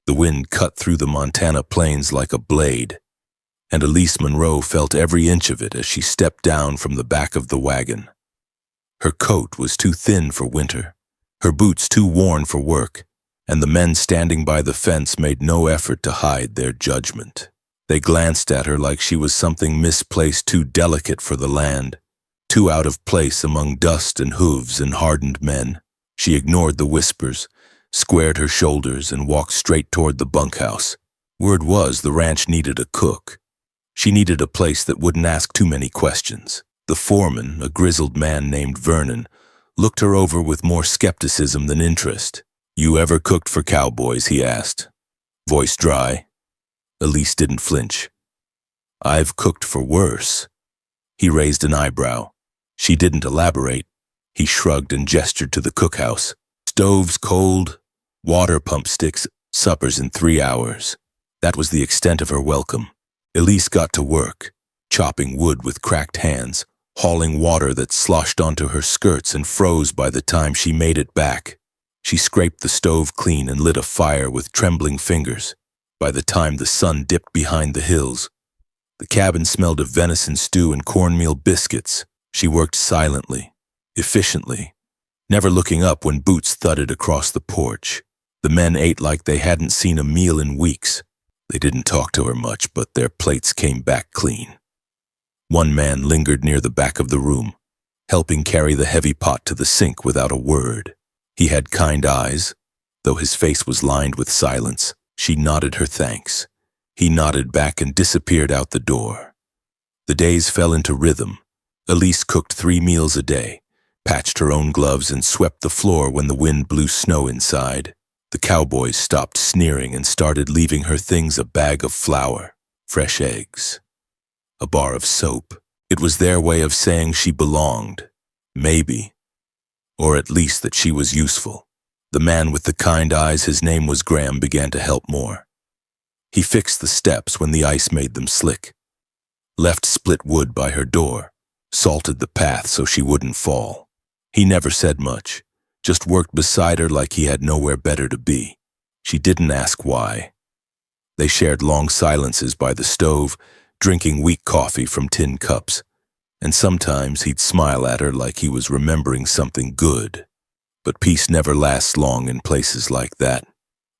The wind cut through the Montana plains like a blade, and Elise Monroe felt every inch of it as she stepped down from the back of the wagon. Her coat was too thin for winter, her boots too worn for work, and the men standing by the fence made no effort to hide their judgment. They glanced at her like she was something misplaced, too delicate for the land, too out of place among dust and hooves and hardened men. She ignored the whispers, squared her shoulders, and walked straight toward the bunkhouse. Word was the ranch needed a cook. She needed a place that wouldn't ask too many questions. The foreman, a grizzled man named Vernon, looked her over with more skepticism than interest. "You ever cooked for Cowboys?" he asked, voice dry. Elise didn't flinch. "I've cooked for worse." He raised an eyebrow. She didn't elaborate. He shrugged and gestured to the cookhouse. "Stoves cold, water pump sticks, suppers in 3 hours." That was the extent of her welcome. Elise got to work, chopping wood with cracked hands, hauling water that sloshed onto her skirts and froze by the time she made it back. She scraped the stove clean and lit a fire with trembling fingers. By the time the sun dipped behind the hills, the cabin smelled of venison stew and cornmeal biscuits. She worked silently, efficiently, never looking up when boots thudded across the porch. The men ate like they hadn't seen a meal in weeks. They didn't talk to her much, but their plates came back clean. One man lingered near the back of the room, helping carry the heavy pot to the sink without a word. He had kind eyes, though his face was lined with silence. She nodded her thanks. He nodded back and disappeared out the door. The days fell into rhythm. Elise cooked 3 meals a day, patched her own gloves, and swept the floor when the wind blew snow inside. The Cowboys stopped sneering and started leaving her things: a bag of flour, fresh eggs, a bar of soap. It was their way of saying she belonged, maybe, or at least that she was useful. The man with the kind eyes, his name was Graham, began to help more. He fixed the steps when the ice made them slick, left split wood by her door, salted the path so she wouldn't fall. He never said much, just worked beside her like he had nowhere better to be. She didn't ask why. They shared long silences by the stove, drinking weak coffee from tin cups, and sometimes he'd smile at her like he was remembering something good. But peace never lasts long in places like that.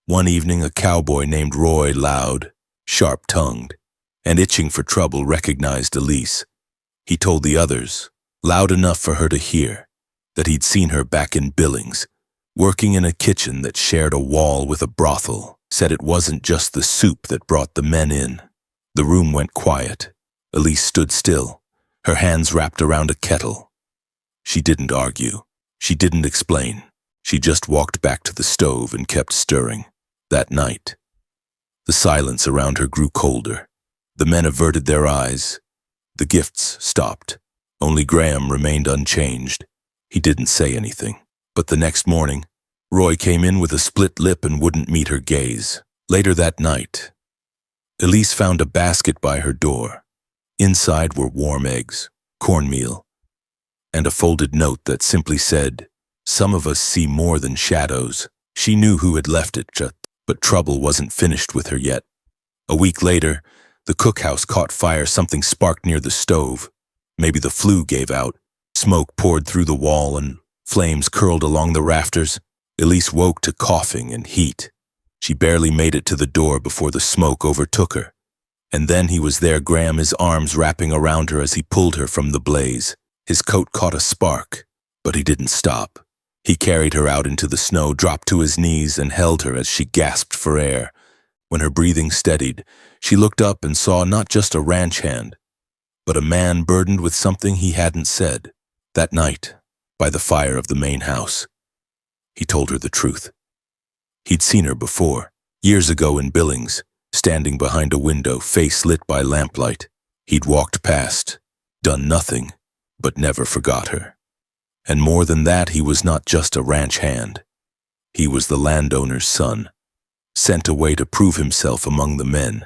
One evening, a cowboy named Roy, loud, sharp-tongued, and itching for trouble, recognized Elise. He told the others, loud enough for her to hear, that he'd seen her back in Billings, working in a kitchen that shared a wall with a brothel. Said it wasn't just the soup that brought the men in. The room went quiet. Elise stood still, her hands wrapped around a kettle. She didn't argue. She didn't explain. She just walked back to the stove and kept stirring. That night, the silence around her grew colder. The men averted their eyes. The gifts stopped. Only Graham remained unchanged. He didn't say anything. But the next morning, Roy came in with a split lip and wouldn't meet her gaze. Later that night, Elise found a basket by her door. Inside were warm eggs, cornmeal, and a folded note that simply said, "Some of us see more than shadows." She knew who had left it, but trouble wasn't finished with her yet. A week later, the cookhouse caught fire. Something sparked near the stove. Maybe the flue gave out. Smoke poured through the wall and flames curled along the rafters. Elise woke to coughing and heat. She barely made it to the door before the smoke overtook her. And then he was there, Graham, his arms wrapping around her as he pulled her from the blaze. His coat caught a spark, but he didn't stop. He carried her out into the snow, dropped to his knees, and held her as she gasped for air. When her breathing steadied, she looked up and saw not just a ranch hand, but a man burdened with something he hadn't said. That night, by the fire of the main house, he told her the truth. He'd seen her before, years ago in Billings, standing behind a window, face lit by lamplight. He'd walked past, done nothing, but never forgot her. And more than that, he was not just a ranch hand. He was the landowner's son, sent away to prove himself among the men.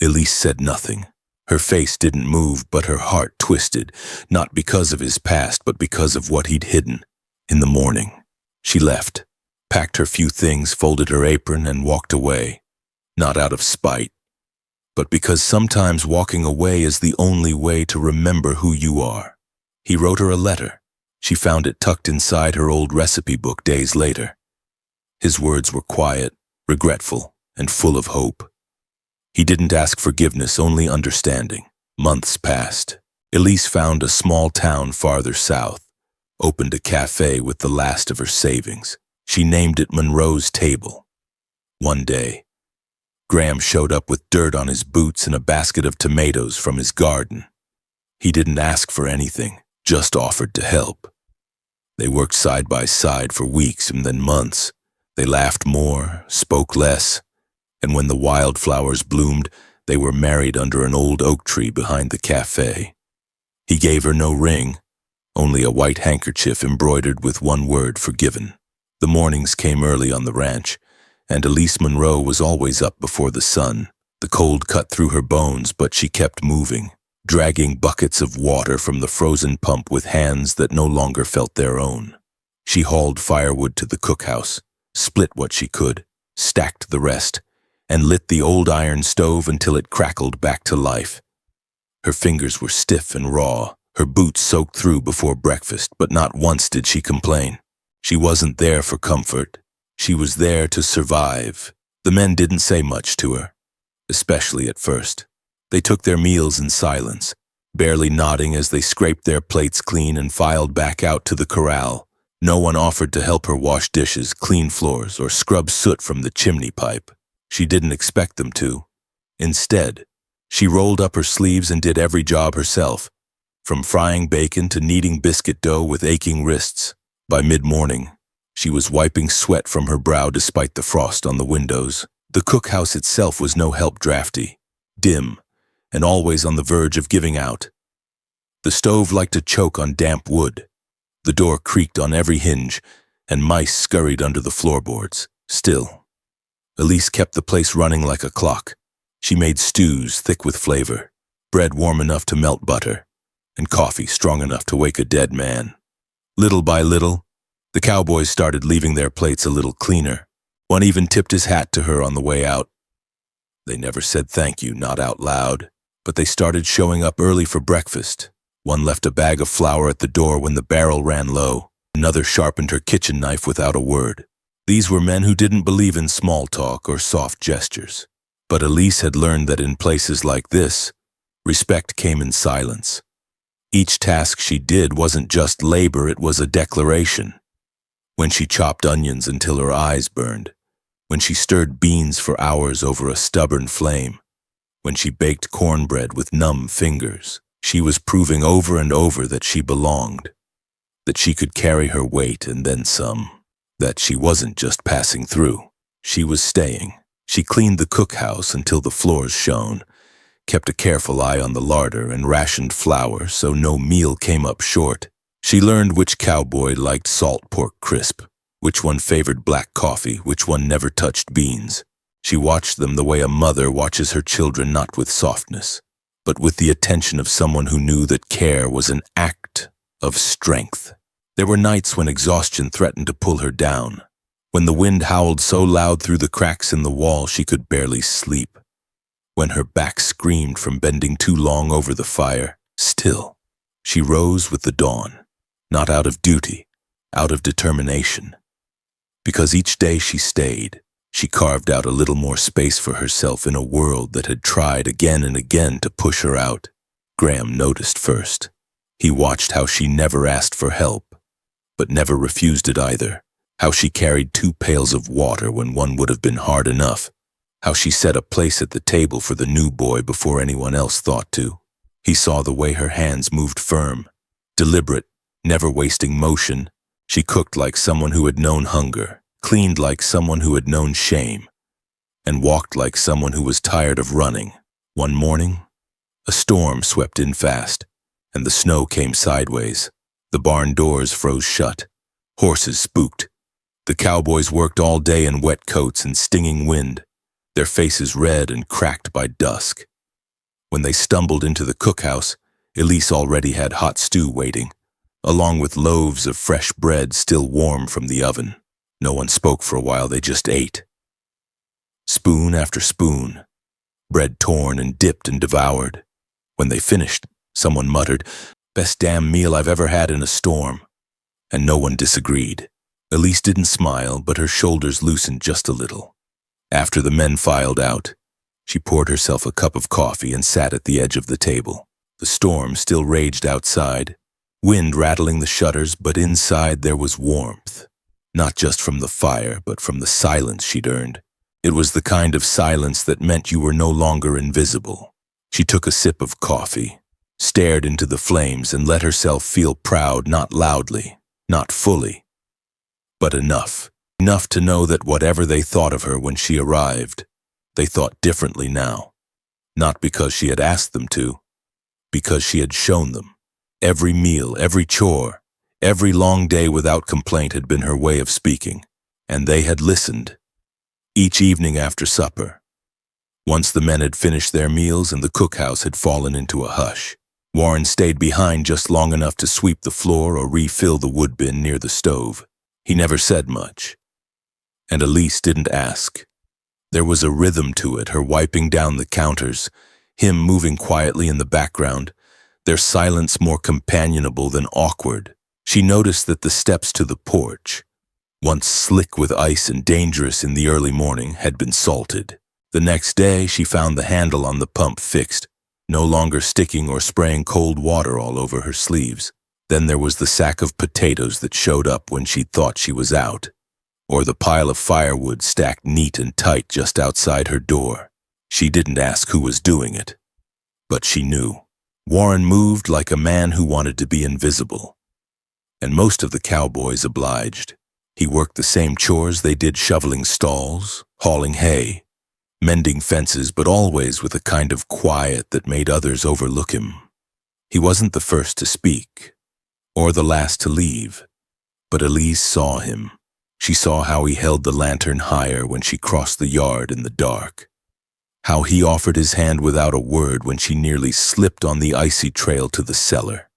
Elise said nothing. Her face didn't move, but her heart twisted, not because of his past, but because of what he'd hidden. In the morning, she left, packed her few things, folded her apron, and walked away. not out of spite, but because sometimes walking away is the only way to remember who you are. He wrote her a letter. She found it tucked inside her old recipe book days later. His words were quiet, regretful, and full of hope. He didn't ask forgiveness, only understanding. Months passed. Elise found a small town farther south, opened a cafe with the last of her savings. She named it Monroe's Table. One day, Graham showed up with dirt on his boots and a basket of tomatoes from his garden. He didn't ask for anything, just offered to help. They worked side by side for weeks and then months. They laughed more, spoke less, and when the wildflowers bloomed, they were married under an old oak tree behind the cafe. He gave her no ring, only a white handkerchief embroidered with one word, forgiven. The mornings came early on the ranch, and Elise Monroe was always up before the sun. The cold cut through her bones, but she kept moving, dragging buckets of water from the frozen pump with hands that no longer felt their own. She hauled firewood to the cookhouse, split what she could, stacked the rest, and lit the old iron stove until it crackled back to life. Her fingers were stiff and raw, her boots soaked through before breakfast, but not once did she complain. She wasn't there for comfort. She was there to survive. The men didn't say much to her, especially at first. They took their meals in silence, barely nodding as they scraped their plates clean and filed back out to the corral. No one offered to help her wash dishes, clean floors, or scrub soot from the chimney pipe. She didn't expect them to. Instead, she rolled up her sleeves and did every job herself, from frying bacon to kneading biscuit dough with aching wrists. By mid-morning, she was wiping sweat from her brow despite the frost on the windows. The cookhouse itself was no help, drafty, dim, and always on the verge of giving out. The stove liked to choke on damp wood. The door creaked on every hinge, and mice scurried under the floorboards. Still, Elise kept the place running like a clock. She made stews thick with flavor, bread warm enough to melt butter, and coffee strong enough to wake a dead man. Little by little, the Cowboys started leaving their plates a little cleaner. One even tipped his hat to her on the way out. They never said thank you, not out loud, but they started showing up early for breakfast. One left a bag of flour at the door when the barrel ran low. Another sharpened her kitchen knife without a word. These were men who didn't believe in small talk or soft gestures. But Elise had learned that in places like this, respect came in silence. Each task she did wasn't just labor, it was a declaration. When she chopped onions until her eyes burned, when she stirred beans for hours over a stubborn flame, when she baked cornbread with numb fingers, she was proving over and over that she belonged, that she could carry her weight and then some, that she wasn't just passing through, she was staying. She cleaned the cookhouse until the floors shone, kept a careful eye on the larder, and rationed flour so no meal came up short. She learned which cowboy liked salt pork crisp, which one favored black coffee, which one never touched beans. She watched them the way a mother watches her children, not with softness, but with the attention of someone who knew that care was an act of strength. There were nights when exhaustion threatened to pull her down, when the wind howled so loud through the cracks in the wall she could barely sleep, when her back screamed from bending too long over the fire. Still, she rose with the dawn, not out of duty, out of determination. Because each day she stayed, she carved out a little more space for herself in a world that had tried again and again to push her out. Graham noticed first. He watched how she never asked for help, but never refused it either. How she carried 2 pails of water when one would have been hard enough. How she set a place at the table for the new boy before anyone else thought to. He saw the way her hands moved firm, deliberate, never wasting motion. She cooked like someone who had known hunger, cleaned like someone who had known shame, and walked like someone who was tired of running. One morning, a storm swept in fast, and the snow came sideways. The barn doors froze shut. Horses spooked. The Cowboys worked all day in wet coats and stinging wind, their faces red and cracked by dusk. When they stumbled into the cookhouse, Elise already had hot stew waiting, along with loaves of fresh bread still warm from the oven. No one spoke for a while, they just ate. spoon after spoon, bread torn and dipped and devoured. When they finished, someone muttered, "Best damn meal I've ever had in a storm." And no one disagreed. Elise didn't smile, but her shoulders loosened just a little. After the men filed out, she poured herself a cup of coffee and sat at the edge of the table. The storm still raged outside, wind rattling the shutters, but inside there was warmth. Not just from the fire, but from the silence she'd earned. It was the kind of silence that meant you were no longer invisible. She took a sip of coffee, stared into the flames, and let herself feel proud, not loudly, not fully, but enough. Enough to know that whatever they thought of her when she arrived, they thought differently now. Not because she had asked them to, because she had shown them. Every meal, every chore, every long day without complaint had been her way of speaking, and they had listened. Each evening after supper, once the men had finished their meals and the cookhouse had fallen into a hush, Warren stayed behind just long enough to sweep the floor or refill the wood bin near the stove. He never said much, and Elise didn't ask. There was a rhythm to it, her wiping down the counters, him moving quietly in the background, their silence more companionable than awkward. She noticed that the steps to the porch, once slick with ice and dangerous in the early morning, had been salted. The next day, she found the handle on the pump fixed, no longer sticking or spraying cold water all over her sleeves. Then there was the sack of potatoes that showed up when she thought she was out, or the pile of firewood stacked neat and tight just outside her door. She didn't ask who was doing it, but she knew. Warren moved like a man who wanted to be invisible, and most of the Cowboys obliged. He worked the same chores they did, shoveling stalls, hauling hay, mending fences, but always with a kind of quiet that made others overlook him. He wasn't the first to speak, or the last to leave, but Elise saw him. She saw how he held the lantern higher when she crossed the yard in the dark, how he offered his hand without a word when she nearly slipped on the icy trail to the cellar,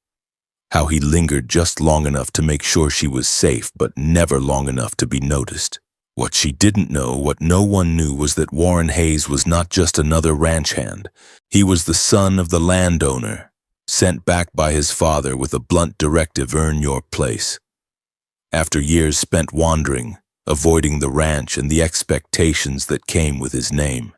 how he lingered just long enough to make sure she was safe, but never long enough to be noticed. What she didn't know, what no one knew, was that Warren Hayes was not just another ranch hand. He was the son of the landowner, sent back by his father with a blunt directive: earn your place. After years spent wandering, avoiding the ranch and the expectations that came with his name,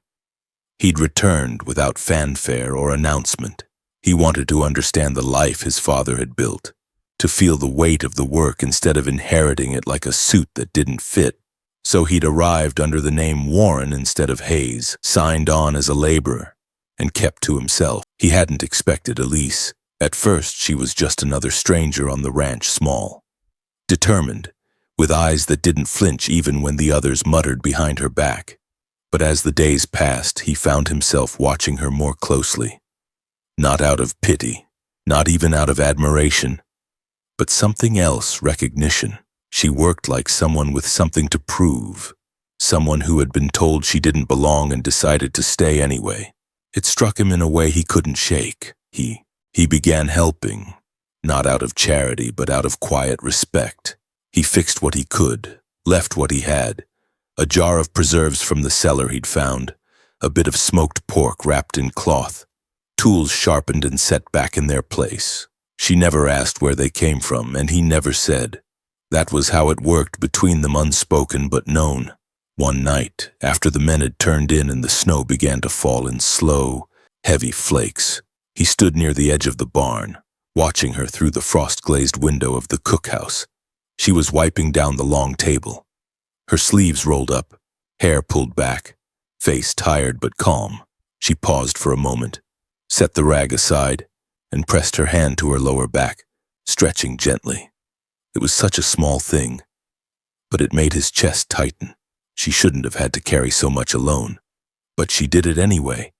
he'd returned without fanfare or announcement. He wanted to understand the life his father had built, to feel the weight of the work instead of inheriting it like a suit that didn't fit. So he'd arrived under the name Warren instead of Hayes, signed on as a laborer, and kept to himself. He hadn't expected Elise. At first, she was just another stranger on the ranch, small, determined, with eyes that didn't flinch even when the others muttered behind her back. But as the days passed, he found himself watching her more closely. Not out of pity, not even out of admiration, but something else: recognition. She worked like someone with something to prove, someone who had been told she didn't belong and decided to stay anyway. It struck him in a way he couldn't shake. He began helping, not out of charity, but out of quiet respect. He fixed what he could, left what he had: a jar of preserves from the cellar he'd found, a bit of smoked pork wrapped in cloth, tools sharpened and set back in their place. She never asked where they came from, and he never said. That was how it worked between them, unspoken but known. One night, after the men had turned in and the snow began to fall in slow, heavy flakes, he stood near the edge of the barn, watching her through the frost-glazed window of the cookhouse. She was wiping down the long table, her sleeves rolled up, hair pulled back, face tired but calm. She paused for a moment, set the rag aside, and pressed her hand to her lower back, stretching gently. It was such a small thing, but it made his chest tighten. She shouldn't have had to carry so much alone, but she did it anyway.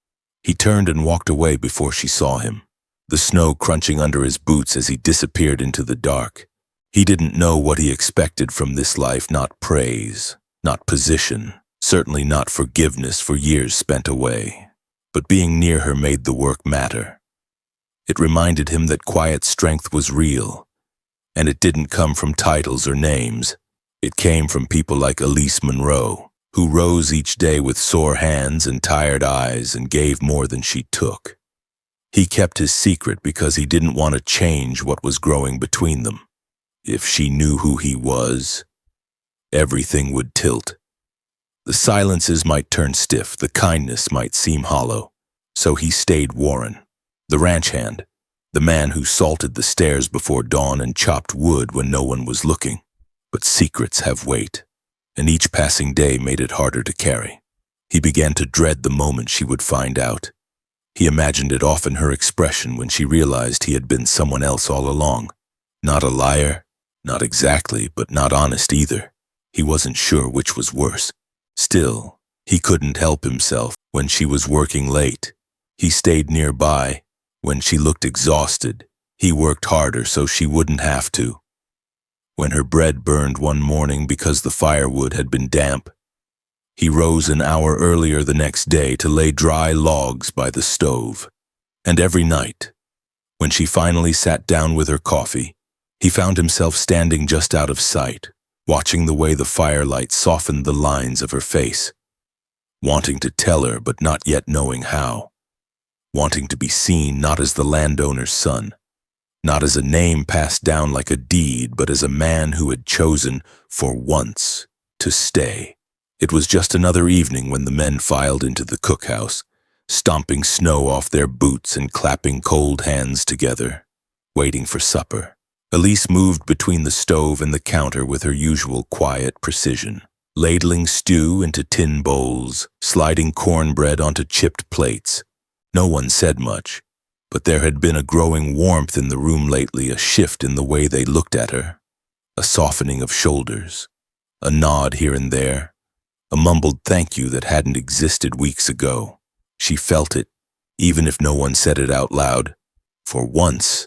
He turned and walked away before she saw him, the snow crunching under his boots as he disappeared into the dark. He didn't know what he expected from this life: not praise, not position, certainly not forgiveness for years spent away. But being near her made the work matter. It reminded him that quiet strength was real, and it didn't come from titles or names. It came from people like Elise Monroe, who rose each day with sore hands and tired eyes and gave more than she took. He kept his secret because he didn't want to change what was growing between them. If she knew who he was, everything would tilt. The silences might turn stiff, the kindness might seem hollow. So he stayed Warren, the ranch hand, the man who salted the stairs before dawn and chopped wood when no one was looking. But secrets have weight, and each passing day made it harder to carry. He began to dread the moment she would find out. He imagined it often her expression when she realized he had been someone else all along. Not a liar, not exactly, but not honest either. He wasn't sure which was worse. Still, he couldn't help himself. When she was working late, he stayed nearby. When she looked exhausted, he worked harder so she wouldn't have to. When her bread burned one morning because the firewood had been damp, he rose an hour earlier the next day to lay dry logs by the stove. And every night, when she finally sat down with her coffee, he found himself standing just out of sight, watching the way the firelight softened the lines of her face, wanting to tell her but not yet knowing how, wanting to be seen not as the landowner's son, not as a name passed down like a deed, but as a man who had chosen, for once, to stay. It was just another evening when the men filed into the cookhouse, stomping snow off their boots and clapping cold hands together, waiting for supper. Elise moved between the stove and the counter with her usual quiet precision, ladling stew into tin bowls, sliding cornbread onto chipped plates. No one said much, but there had been a growing warmth in the room lately, a shift in the way they looked at her, a softening of shoulders, a nod here and there, a mumbled thank you that hadn't existed weeks ago. She felt it, even if no one said it out loud. For once,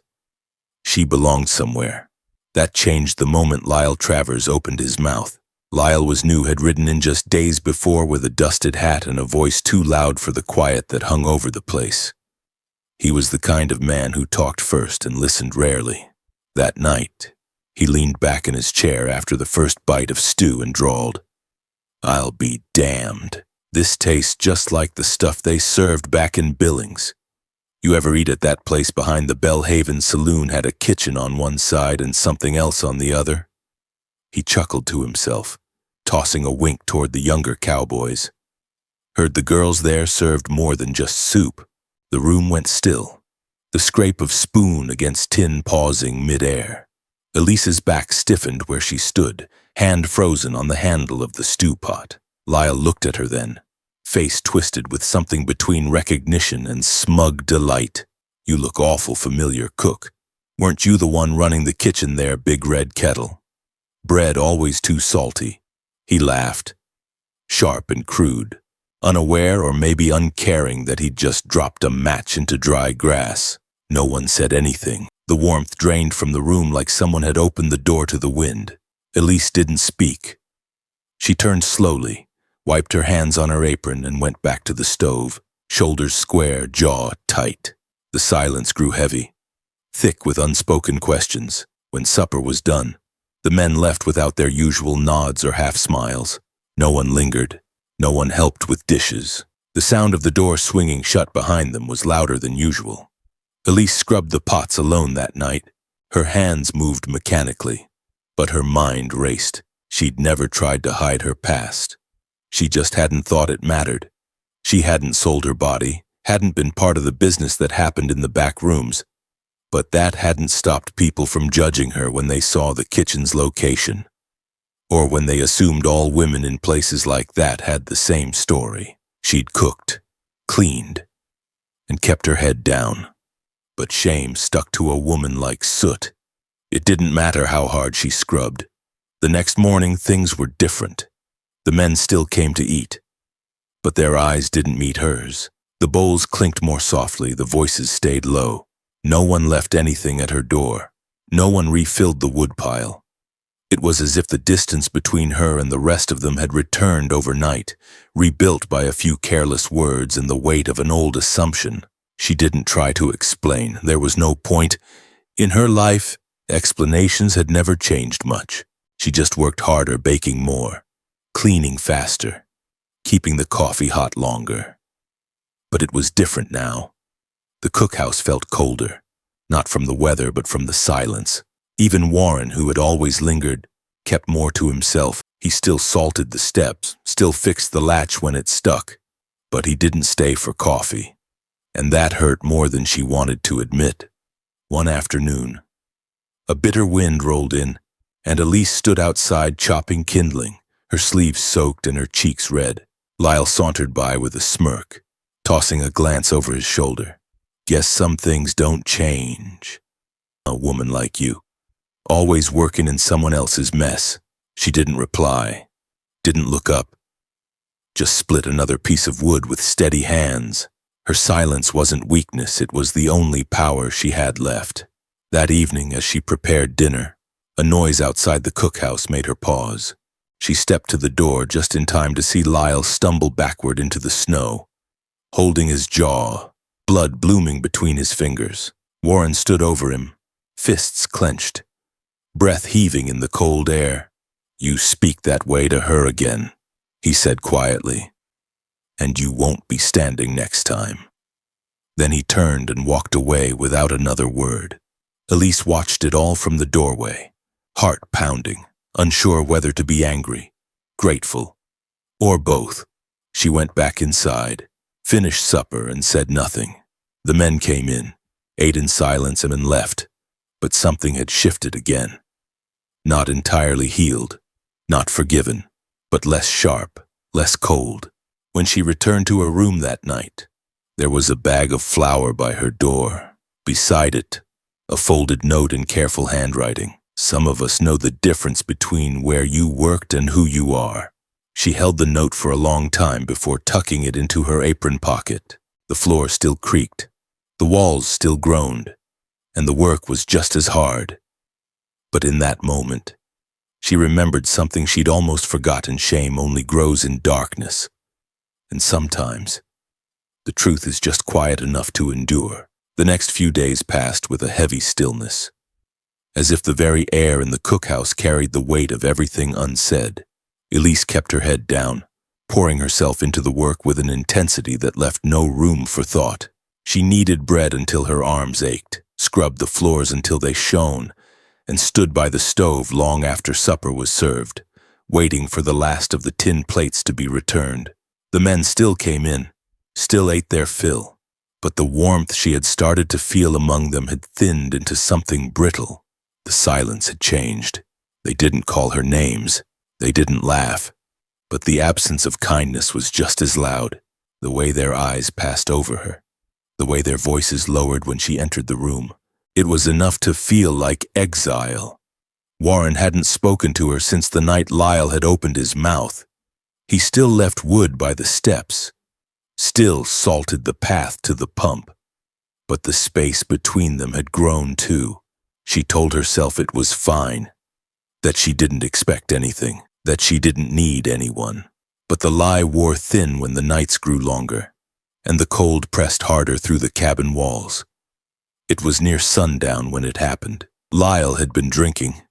she belonged somewhere. That changed the moment Lyle Travers opened his mouth. Lyle was new, had ridden in just days before with a dusted hat and a voice too loud for the quiet that hung over the place. He was the kind of man who talked first and listened rarely. That night, he leaned back in his chair after the first bite of stew and drawled, "I'll be damned. This tastes just like the stuff they served back in Billings. You ever eat at that place behind the Bellhaven Saloon had a kitchen on one side and something else on the other?" He chuckled to himself, tossing a wink toward the younger Cowboys. Heard the girls there served more than just soup. The room went still, the scrape of spoon against tin pausing mid-air. Elise's back stiffened where she stood, hand frozen on the handle of the stew pot. Lyle looked at her then, face twisted with something between recognition and smug delight. "You look awful familiar, cook. Weren't you the one running the kitchen there, Big Red Kettle? Bread always too salty." He laughed, sharp and crude, unaware or maybe uncaring that he'd just dropped a match into dry grass. No one said anything. The warmth drained from the room like someone had opened the door to the wind. Elise didn't speak. She turned slowly, wiped her hands on her apron and went back to the stove, shoulders square, jaw tight. The silence grew heavy, thick with unspoken questions. When supper was done, the men left without their usual nods or half-smiles. No one lingered. No one helped with dishes. The sound of the door swinging shut behind them was louder than usual. Elise scrubbed the pots alone that night. Her hands moved mechanically, but her mind raced. She'd never tried to hide her past. She just hadn't thought it mattered. She hadn't sold her body, hadn't been part of the business that happened in the back rooms. But that hadn't stopped people from judging her when they saw the kitchen's location, or when they assumed all women in places like that had the same story. She'd cooked, cleaned, and kept her head down. But shame stuck to a woman like soot. It didn't matter how hard she scrubbed. The next morning, things were different. The men still came to eat, but their eyes didn't meet hers. The bowls clinked more softly, the voices stayed low. No one left anything at her door. No one refilled the woodpile. It was as if the distance between her and the rest of them had returned overnight, rebuilt by a few careless words and the weight of an old assumption. She didn't try to explain. There was no point. In her life, explanations had never changed much. She just worked harder, baking more, cleaning faster, keeping the coffee hot longer. But it was different now. The cookhouse felt colder, not from the weather but from the silence. Even Warren, who had always lingered, kept more to himself. He still salted the steps, still fixed the latch when it stuck, but he didn't stay for coffee. And that hurt more than she wanted to admit. One afternoon, a bitter wind rolled in, and Elise stood outside chopping kindling, her sleeves soaked and her cheeks red. Lyle sauntered by with a smirk, tossing a glance over his shoulder. Guess some things don't change. A woman like you, always working in someone else's mess. She didn't reply, didn't look up, just split another piece of wood with steady hands. Her silence wasn't weakness, it was the only power she had left. That evening, as she prepared dinner, a noise outside the cookhouse made her pause. She stepped to the door just in time to see Lyle stumble backward into the snow, holding his jaw, blood blooming between his fingers. Warren stood over him, fists clenched, breath heaving in the cold air. "You speak that way to her again," he said quietly, "and you won't be standing next time." Then he turned and walked away without another word. Elise watched it all from the doorway, heart pounding, unsure whether to be angry, grateful, or both. She went back inside, finished supper, and said nothing. The men came in, ate in silence, and then left, but something had shifted again. Not entirely healed, not forgiven, but less sharp, less cold. When she returned to her room that night, there was a bag of flour by her door. Beside it, a folded note in careful handwriting. "Some of us know the difference between where you worked and who you are." She held the note for a long time before tucking it into her apron pocket. The floor still creaked, the walls still groaned, and the work was just as hard. But in that moment, she remembered something she'd almost forgotten. Shame only grows in darkness. And sometimes, the truth is just quiet enough to endure. The next few days passed with a heavy stillness, as if the very air in the cookhouse carried the weight of everything unsaid. Elise kept her head down, pouring herself into the work with an intensity that left no room for thought. She kneaded bread until her arms ached, scrubbed the floors until they shone, and stood by the stove long after supper was served, waiting for the last of the tin plates to be returned. The men still came in, still ate their fill, but the warmth she had started to feel among them had thinned into something brittle. The silence had changed. They didn't call her names, they didn't laugh, but the absence of kindness was just as loud. The way their eyes passed over her, the way their voices lowered when she entered the room. It was enough to feel like exile. Warren hadn't spoken to her since the night Lyle had opened his mouth. He still left wood by the steps, still salted the path to the pump, but the space between them had grown too. She told herself it was fine, that she didn't expect anything, that she didn't need anyone. But the lie wore thin when the nights grew longer, and the cold pressed harder through the cabin walls. It was near sundown when it happened. Lyle had been drinking,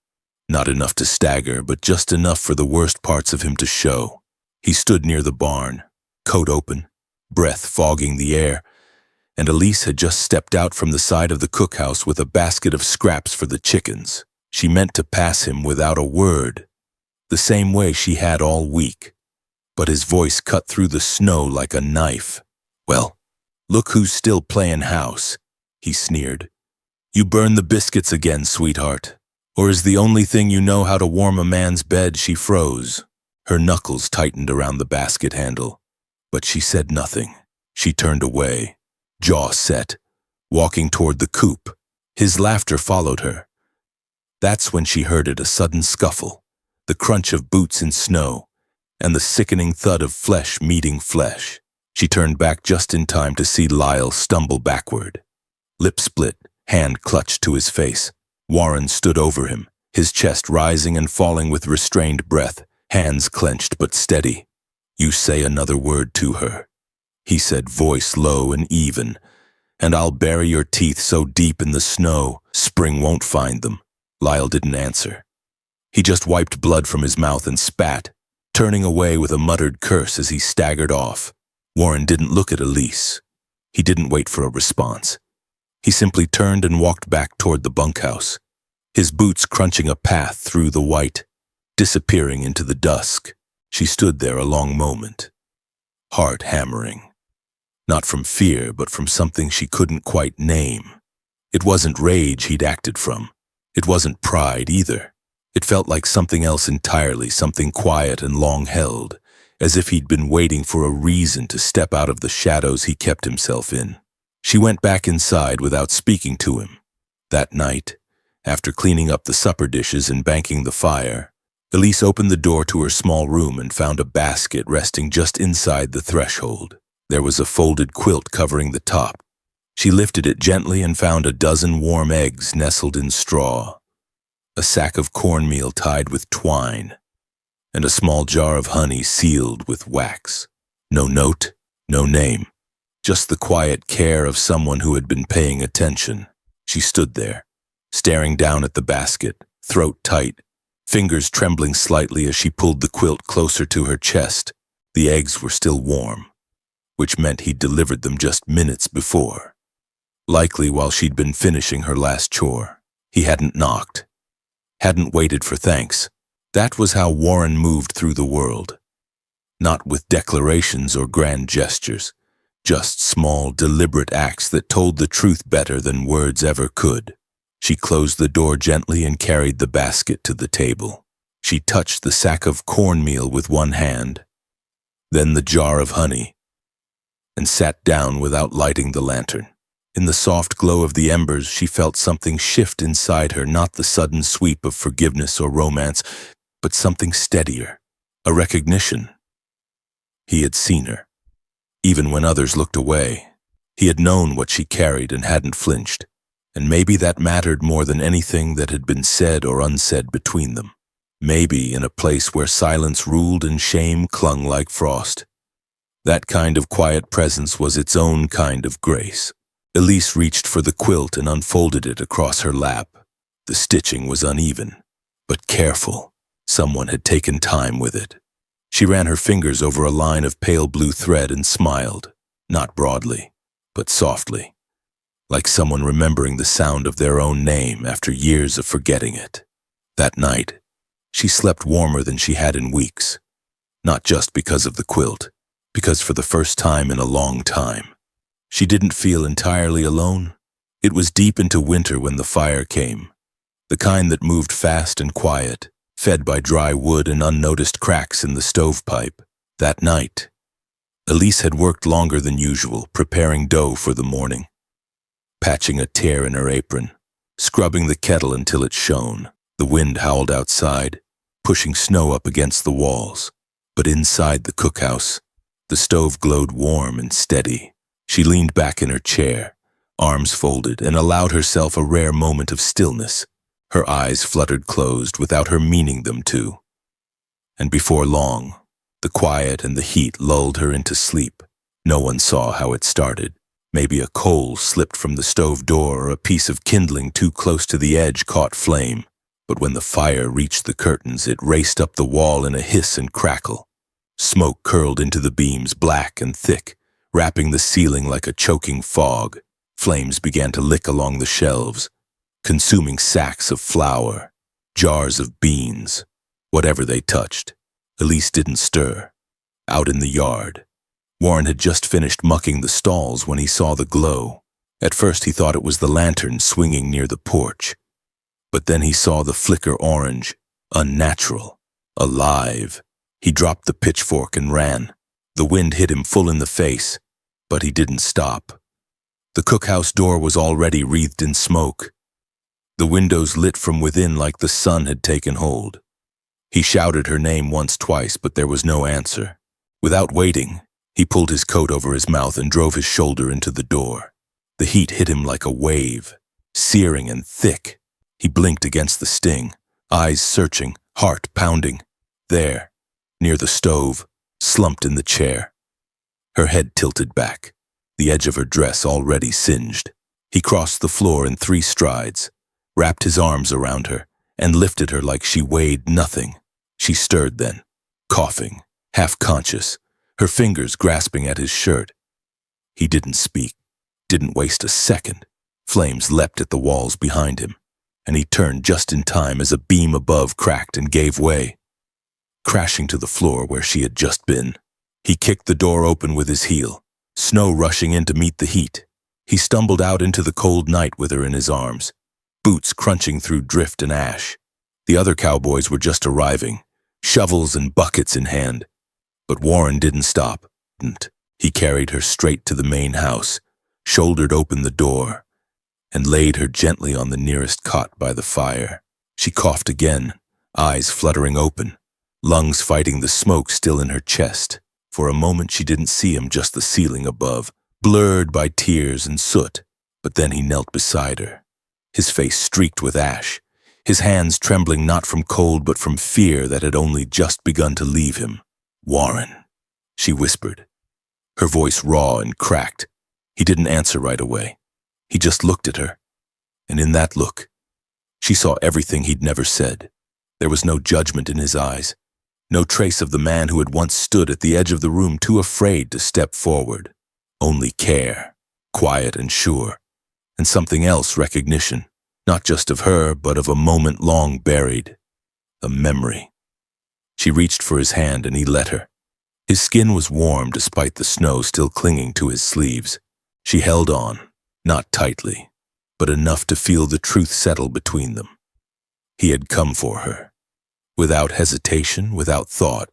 not enough to stagger, but just enough for the worst parts of him to show. He stood near the barn, coat open, breath fogging the air, and Elise had just stepped out from the side of the cookhouse with a basket of scraps for the chickens. She meant to pass him without a word, the same way she had all week, but his voice cut through the snow like a knife. "Well, look who's still playing house," he sneered. "You burn the biscuits again, sweetheart. Or is the only thing you know how to warm a man's bed?" She froze. Her knuckles tightened around the basket handle, but she said nothing. She turned away, jaw set, walking toward the coop. His laughter followed her. That's when she heard it, a sudden scuffle, the crunch of boots in snow, and the sickening thud of flesh meeting flesh. She turned back just in time to see Lyle stumble backward. Lip split, hand clutched to his face. Warren stood over him, his chest rising and falling with restrained breath, hands clenched but steady. "You say another word to her," he said, voice low and even, "and I'll bury your teeth so deep in the snow, spring won't find them." Lyle didn't answer. He just wiped blood from his mouth and spat, turning away with a muttered curse as he staggered off. Warren didn't look at Elise. He didn't wait for a response. He simply turned and walked back toward the bunkhouse, his boots crunching a path through the white, disappearing into the dusk. She stood there a long moment, heart hammering. Not from fear, but from something she couldn't quite name. It wasn't rage he'd acted from. It wasn't pride either. It felt like something else entirely, something quiet and long-held, as if he'd been waiting for a reason to step out of the shadows he kept himself in. She went back inside without speaking to him. That night, after cleaning up the supper dishes and banking the fire, Elise opened the door to her small room and found a basket resting just inside the threshold. There was a folded quilt covering the top. She lifted it gently and found a dozen warm eggs nestled in straw, a sack of cornmeal tied with twine, and a small jar of honey sealed with wax. No note, no name, just the quiet care of someone who had been paying attention. She stood there, staring down at the basket, throat tight, fingers trembling slightly as she pulled the quilt closer to her chest. The eggs were still warm, which meant he'd delivered them just minutes before. Likely while she'd been finishing her last chore. He hadn't knocked, hadn't waited for thanks. That was how Warren moved through the world. Not with declarations or grand gestures, just small, deliberate acts that told the truth better than words ever could. She closed the door gently and carried the basket to the table. She touched the sack of cornmeal with one hand, then the jar of honey, and sat down without lighting the lantern. In the soft glow of the embers, she felt something shift inside her, not the sudden sweep of forgiveness or romance, but something steadier, a recognition. He had seen her, even when others looked away. He had known what she carried and hadn't flinched, and maybe that mattered more than anything that had been said or unsaid between them. Maybe in a place where silence ruled and shame clung like frost. That kind of quiet presence was its own kind of grace. Elise reached for the quilt and unfolded it across her lap. The stitching was uneven, but careful. Someone had taken time with it. She ran her fingers over a line of pale blue thread and smiled, not broadly, but softly, like someone remembering the sound of their own name after years of forgetting it. That night, she slept warmer than she had in weeks, not just because of the quilt, because for the first time in a long time, she didn't feel entirely alone. It was deep into winter when the fire came, the kind that moved fast and quiet, fed by dry wood and unnoticed cracks in the stovepipe. That night, Elise had worked longer than usual, preparing dough for the morning, patching a tear in her apron, scrubbing the kettle until it shone. The wind howled outside, pushing snow up against the walls. But inside the cookhouse, the stove glowed warm and steady. She leaned back in her chair, arms folded, and allowed herself a rare moment of stillness. Her eyes fluttered closed without her meaning them to. And before long, the quiet and the heat lulled her into sleep. No one saw how it started. Maybe a coal slipped from the stove door or a piece of kindling too close to the edge caught flame. But when the fire reached the curtains, it raced up the wall in a hiss and crackle. Smoke curled into the beams, black and thick, wrapping the ceiling like a choking fog. Flames began to lick along the shelves, consuming sacks of flour, jars of beans, whatever they touched. Elise didn't stir. Out in the yard, Warren had just finished mucking the stalls when he saw the glow. At first he thought it was the lantern swinging near the porch, but then he saw the flicker orange, unnatural, alive. He dropped the pitchfork and ran. The wind hit him full in the face, but he didn't stop. The cookhouse door was already wreathed in smoke. The windows lit from within like the sun had taken hold. He shouted her name once, twice, but there was no answer. Without waiting, he pulled his coat over his mouth and drove his shoulder into the door. The heat hit him like a wave, searing and thick. He blinked against the sting, eyes searching, heart pounding. There, near the stove, slumped in the chair, her head tilted back, the edge of her dress already singed. He crossed the floor in 3 strides, wrapped his arms around her, and lifted her like she weighed nothing. She stirred then, coughing, half-conscious, her fingers grasping at his shirt. He didn't speak, didn't waste a second. Flames leapt at the walls behind him, and he turned just in time as a beam above cracked and gave way, crashing to the floor where she had just been. He kicked the door open with his heel, snow rushing in to meet the heat. He stumbled out into the cold night with her in his arms, boots crunching through drift and ash. The other cowboys were just arriving, shovels and buckets in hand. But Warren didn't stop. He carried her straight to the main house, shouldered open the door, and laid her gently on the nearest cot by the fire. She coughed again, eyes fluttering open, lungs fighting the smoke still in her chest. For a moment she didn't see him, just the ceiling above, blurred by tears and soot. But then he knelt beside her, his face streaked with ash, his hands trembling not from cold but from fear that had only just begun to leave him. "Warren," she whispered, her voice raw and cracked. He didn't answer right away. He just looked at her, and in that look, she saw everything he'd never said. There was no judgment in his eyes, no trace of the man who had once stood at the edge of the room too afraid to step forward. Only care, quiet and sure, and something else, recognition, not just of her, but of a moment long buried, a memory. She reached for his hand and he let her. His skin was warm despite the snow still clinging to his sleeves. She held on, not tightly, but enough to feel the truth settle between them. He had come for her, without hesitation, without thought.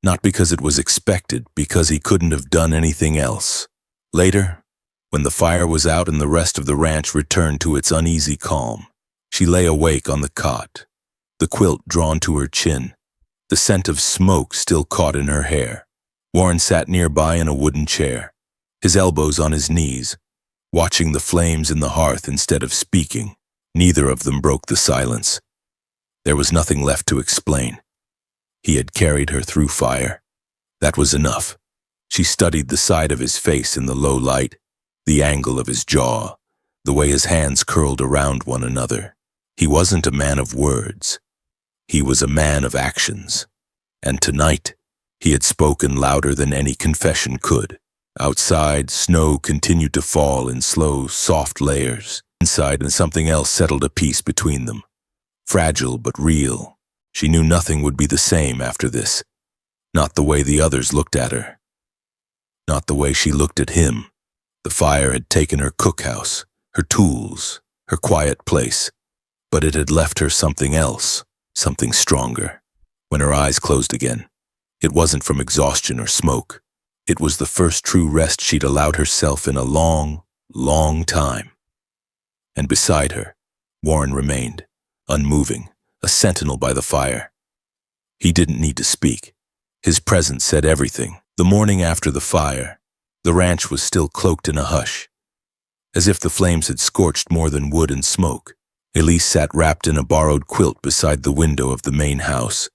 Not because it was expected, because he couldn't have done anything else. Later, when the fire was out and the rest of the ranch returned to its uneasy calm, she lay awake on the cot, the quilt drawn to her chin, the scent of smoke still caught in her hair. Warren sat nearby in a wooden chair, his elbows on his knees, watching the flames in the hearth instead of speaking. Neither of them broke the silence. There was nothing left to explain. He had carried her through fire. That was enough. She studied the side of his face in the low light, the angle of his jaw, the way his hands curled around one another. He wasn't a man of words. He was a man of actions. And tonight, he had spoken louder than any confession could. Outside, snow continued to fall in slow, soft layers. Inside, and something else settled a peace between them. Fragile but real. She knew nothing would be the same after this. Not the way the others looked at her. Not the way she looked at him. The fire had taken her cookhouse, her tools, her quiet place. But it had left her something else, something stronger. When her eyes closed again, it wasn't from exhaustion or smoke. It was the first true rest she'd allowed herself in a long, long time. And beside her, Warren remained, unmoving, a sentinel by the fire. He didn't need to speak. His presence said everything. The morning after the fire, the ranch was still cloaked in a hush, as if the flames had scorched more than wood and smoke. Elise sat wrapped in a borrowed quilt beside the window of the main house,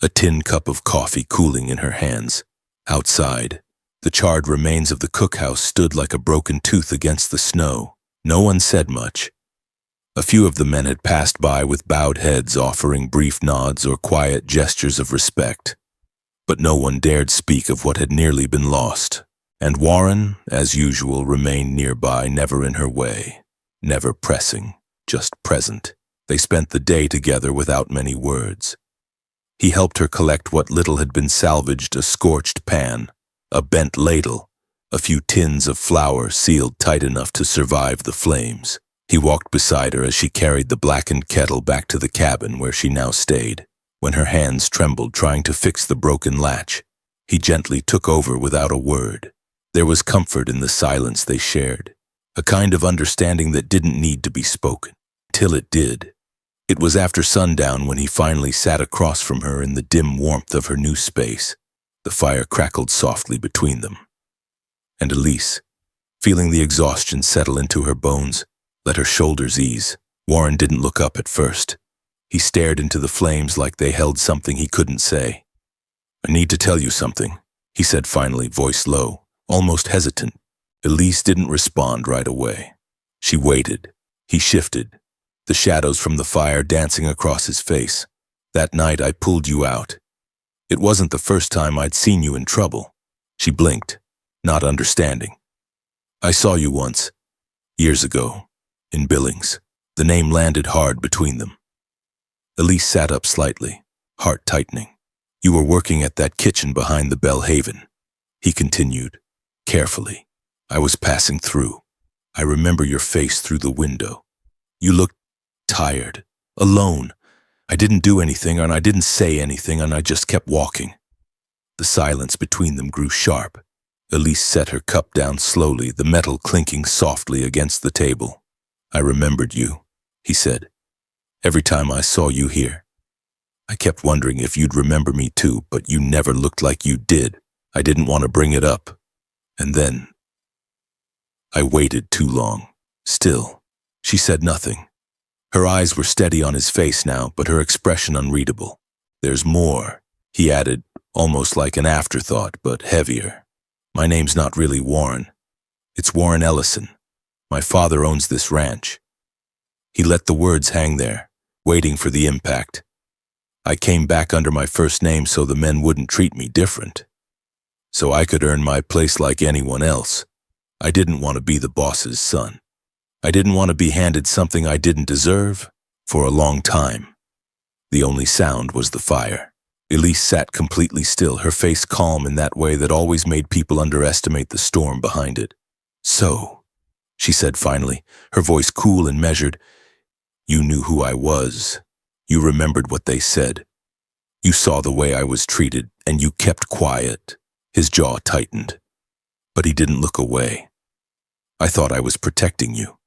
a tin cup of coffee cooling in her hands. Outside, the charred remains of the cookhouse stood like a broken tooth against the snow. No one said much. A few of the men had passed by with bowed heads, offering brief nods or quiet gestures of respect. But no one dared speak of what had nearly been lost. And Warren, as usual, remained nearby, never in her way, never pressing, just present. They spent the day together without many words. He helped her collect what little had been salvaged: a scorched pan, a bent ladle, a few tins of flour sealed tight enough to survive the flames. He walked beside her as she carried the blackened kettle back to the cabin where she now stayed. When her hands trembled trying to fix the broken latch, he gently took over without a word. There was comfort in the silence they shared, a kind of understanding that didn't need to be spoken, till it did. It was after sundown when he finally sat across from her in the dim warmth of her new space. The fire crackled softly between them. And Elise, feeling the exhaustion settle into her bones, let her shoulders ease. Warren didn't look up at first. He stared into the flames like they held something he couldn't say. "I need to tell you something," he said finally, voice low, almost hesitant. Elise didn't respond right away. She waited. He shifted, the shadows from the fire dancing across his face. "That night I pulled you out. It wasn't the first time I'd seen you in trouble. She blinked, not understanding. I saw you once, years ago, in Billings. The name landed hard between them. Elise sat up slightly, heart tightening. You were working at that kitchen behind the Bellhaven, he continued, carefully. I was passing through. I remember your face through the window. You looked tired, alone. I didn't do anything and I didn't say anything and I just kept walking. The silence between them grew sharp. Elise set her cup down slowly, the metal clinking softly against the table. I remembered you, he said. Every time I saw you here. I kept wondering if you'd remember me too, but you never looked like you did. I didn't want to bring it up. And then I waited too long. Still, she said nothing. Her eyes were steady on his face now, but her expression unreadable. There's more, he added, almost like an afterthought, but heavier. My name's not really Warren. It's Warren Ellison. My father owns this ranch. He let the words hang there, waiting for the impact. I came back under my first name so the men wouldn't treat me different. So I could earn my place like anyone else. I didn't want to be the boss's son. I didn't want to be handed something I didn't deserve for a long time. The only sound was the fire. Elise sat completely still, her face calm in that way that always made people underestimate the storm behind it. So, she said finally, her voice cool and measured, you knew who I was. You remembered what they said. You saw the way I was treated, and you kept quiet. His jaw tightened. But he didn't look away. I thought I was protecting you.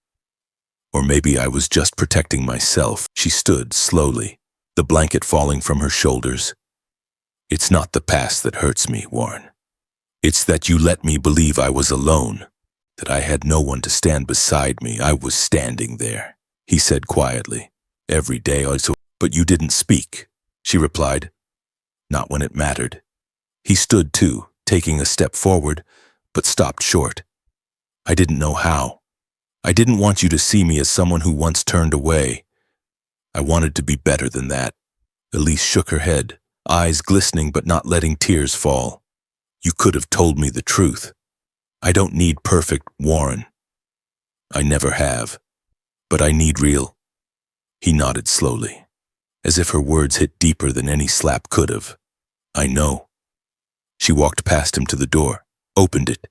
Or maybe I was just protecting myself. She stood slowly, the blanket falling from her shoulders. It's not the past that hurts me, Warren. It's that you let me believe I was alone, that I had no one to stand beside me. I was standing there, he said quietly. Every day I saw, but you didn't speak, she replied. Not when it mattered. He stood too, taking a step forward, but stopped short. I didn't know how. I didn't want you to see me as someone who once turned away. I wanted to be better than that. Elise shook her head, eyes glistening but not letting tears fall. You could have told me the truth. I don't need perfect, Warren. I never have. But I need real. He nodded slowly, as if her words hit deeper than any slap could have. I know. She walked past him to the door, opened it,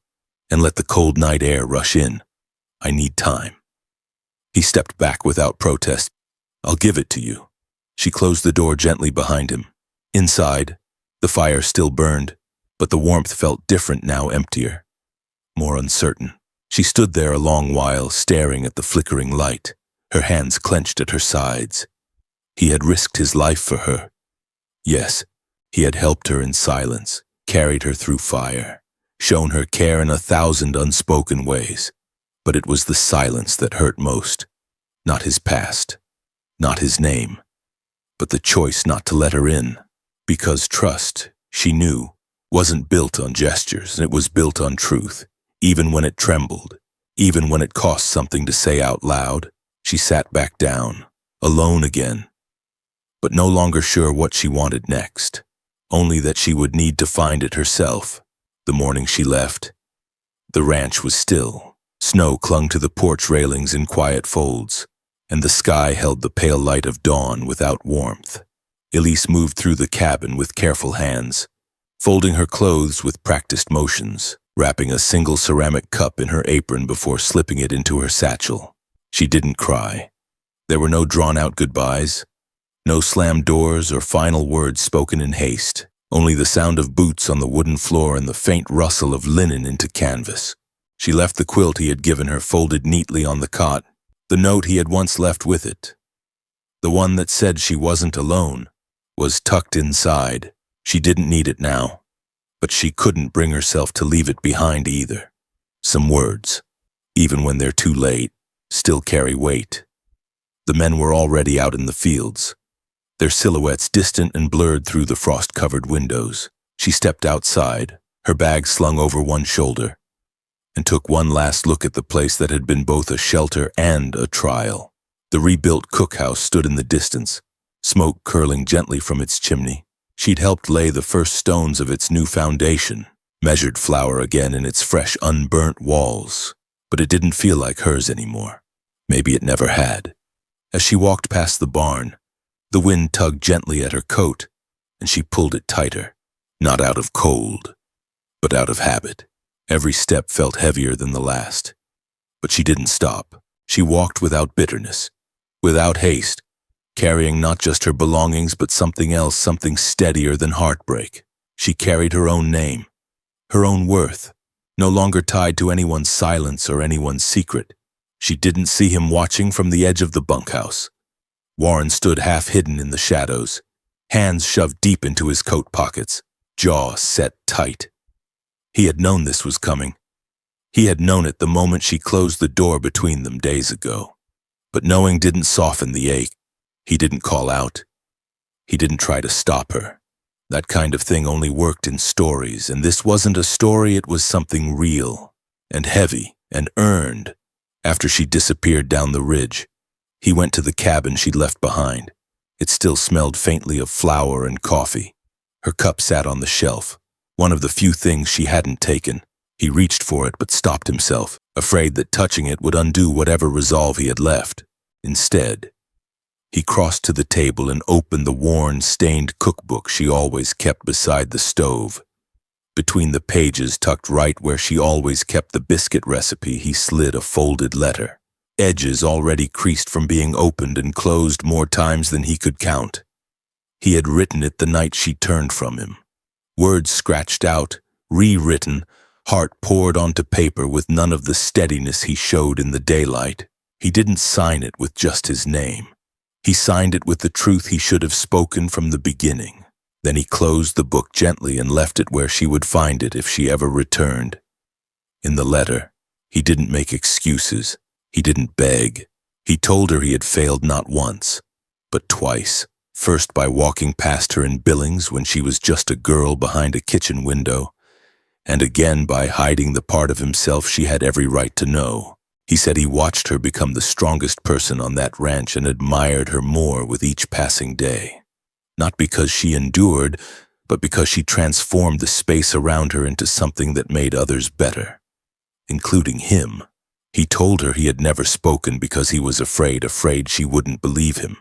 and let the cold night air rush in. I need time. He stepped back without protest. I'll give it to you. She closed the door gently behind him. Inside, the fire still burned, but the warmth felt different now, emptier, more uncertain. She stood there a long while, staring at the flickering light, her hands clenched at her sides. He had risked his life for her. Yes, he had helped her in silence, carried her through fire, shown her care in 1,000 unspoken ways. But it was the silence that hurt most. Not his past, not his name, but the choice not to let her in. Because trust, she knew, wasn't built on gestures, it was built on truth. Even when it trembled, even when it cost something to say out loud, she sat back down, alone again. But no longer sure what she wanted next, only that she would need to find it herself. The morning she left, the ranch was still. Snow clung to the porch railings in quiet folds, and the sky held the pale light of dawn without warmth. Elise moved through the cabin with careful hands, folding her clothes with practiced motions, wrapping a single ceramic cup in her apron before slipping it into her satchel. She didn't cry. There were no drawn-out goodbyes, no slammed doors or final words spoken in haste, only the sound of boots on the wooden floor and the faint rustle of linen into canvas. She left the quilt he had given her folded neatly on the cot, the note he had once left with it. The one that said she wasn't alone was tucked inside. She didn't need it now, but she couldn't bring herself to leave it behind either. Some words, even when they're too late, still carry weight. The men were already out in the fields, their silhouettes distant and blurred through the frost-covered windows. She stepped outside, her bag slung over one shoulder, and took one last look at the place that had been both a shelter and a trial. The rebuilt cookhouse stood in the distance, smoke curling gently from its chimney. She'd helped lay the first stones of its new foundation, measured flour again in its fresh, unburnt walls, but it didn't feel like hers anymore. Maybe it never had. As she walked past the barn, the wind tugged gently at her coat, and she pulled it tighter, not out of cold, but out of habit. Every step felt heavier than the last. But she didn't stop. She walked without bitterness, without haste, carrying not just her belongings but something else, something steadier than heartbreak. She carried her own name, her own worth, no longer tied to anyone's silence or anyone's secret. She didn't see him watching from the edge of the bunkhouse. Warren stood half hidden in the shadows, hands shoved deep into his coat pockets, jaw set tight. He had known this was coming. He had known it the moment she closed the door between them days ago. But knowing didn't soften the ache. He didn't call out. He didn't try to stop her. That kind of thing only worked in stories, and this wasn't a story, it was something real, and heavy, and earned. After she disappeared down the ridge, he went to the cabin she'd left behind. It still smelled faintly of flour and coffee. Her cup sat on the shelf, one of the few things she hadn't taken. He reached for it but stopped himself, afraid that touching it would undo whatever resolve he had left. Instead, he crossed to the table and opened the worn, stained cookbook she always kept beside the stove. Between the pages, tucked right where she always kept the biscuit recipe, he slid a folded letter, edges already creased from being opened and closed more times than he could count. He had written it the night she turned from him. Words scratched out, rewritten, heart poured onto paper with none of the steadiness he showed in the daylight. He didn't sign it with just his name. He signed it with the truth he should have spoken from the beginning. Then he closed the book gently and left it where she would find it if she ever returned. In the letter, he didn't make excuses. He didn't beg. He told her he had failed not once, but twice. First by walking past her in Billings when she was just a girl behind a kitchen window, and again by hiding the part of himself she had every right to know. He said he watched her become the strongest person on that ranch and admired her more with each passing day. Not because she endured, but because she transformed the space around her into something that made others better, including him. He told her he had never spoken because he was afraid she wouldn't believe him,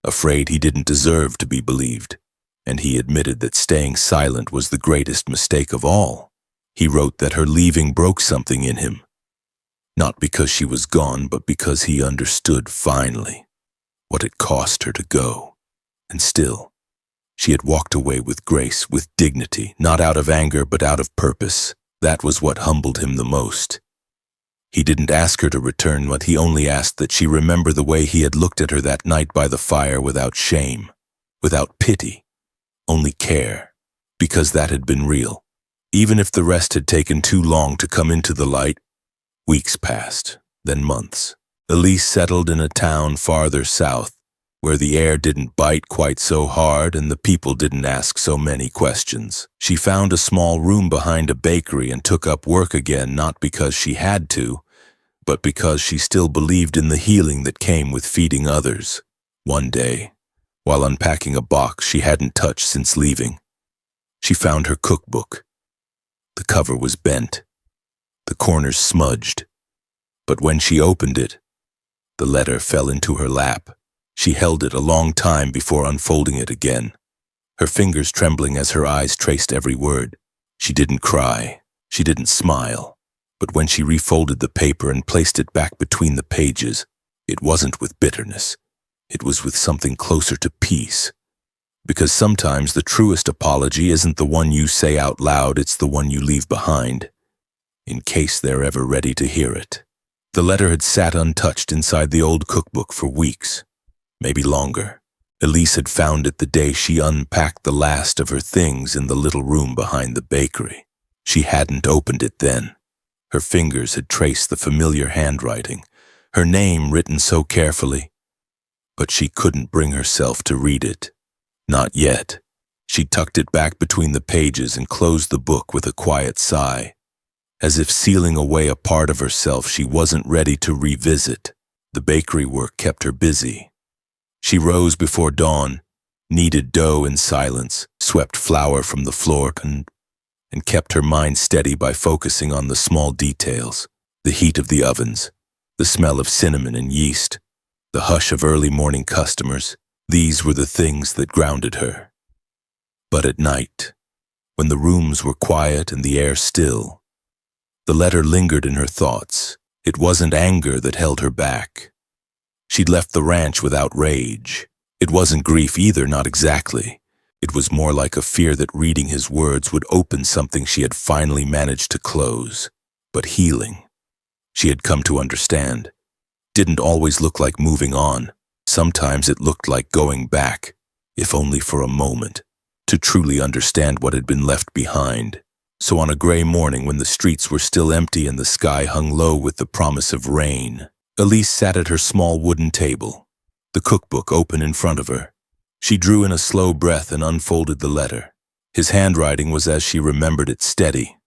afraid he didn't deserve to be believed, and he admitted that staying silent was the greatest mistake of all. He wrote that her leaving broke something in him, not because she was gone, but because he understood finally what it cost her to go. And still, she had walked away with grace, with dignity, not out of anger, but out of purpose. That was what humbled him the most. He didn't ask her to return, but he only asked that she remember the way he had looked at her that night by the fire, without shame, without pity, only care, because that had been real. Even if the rest had taken too long to come into the light. Weeks passed, then months. Elise settled in a town farther south, where the air didn't bite quite so hard and the people didn't ask so many questions. She found a small room behind a bakery and took up work again, not because she had to, but because she still believed in the healing that came with feeding others. One day, while unpacking a box she hadn't touched since leaving, she found her cookbook. The cover was bent, the corners smudged, but when she opened it, the letter fell into her lap. She held it a long time before unfolding it again, her fingers trembling as her eyes traced every word. She didn't cry, she didn't smile, but when she refolded the paper and placed it back between the pages, it wasn't with bitterness. It was with something closer to peace. Because sometimes the truest apology isn't the one you say out loud, it's the one you leave behind, in case they're ever ready to hear it. The letter had sat untouched inside the old cookbook for weeks, maybe longer. Elise had found it the day she unpacked the last of her things in the little room behind the bakery. She hadn't opened it then. Her fingers had traced the familiar handwriting, her name written so carefully, but she couldn't bring herself to read it. Not yet. She tucked it back between the pages and closed the book with a quiet sigh, as if sealing away a part of herself she wasn't ready to revisit. The bakery work kept her busy. She rose before dawn, kneaded dough in silence, swept flour from the floor, and kept her mind steady by focusing on the small details, the heat of the ovens, the smell of cinnamon and yeast, the hush of early morning customers. These were the things that grounded her. But at night, when the rooms were quiet and the air still, the letter lingered in her thoughts. It wasn't anger that held her back. She'd left the ranch without rage. It wasn't grief either, not exactly. It was more like a fear that reading his words would open something she had finally managed to close. But healing, she had come to understand, didn't always look like moving on. Sometimes it looked like going back, if only for a moment, to truly understand what had been left behind. So on a gray morning when the streets were still empty and the sky hung low with the promise of rain, Elise sat at her small wooden table, the cookbook open in front of her. She drew in a slow breath and unfolded the letter. His handwriting was as she remembered it, steady,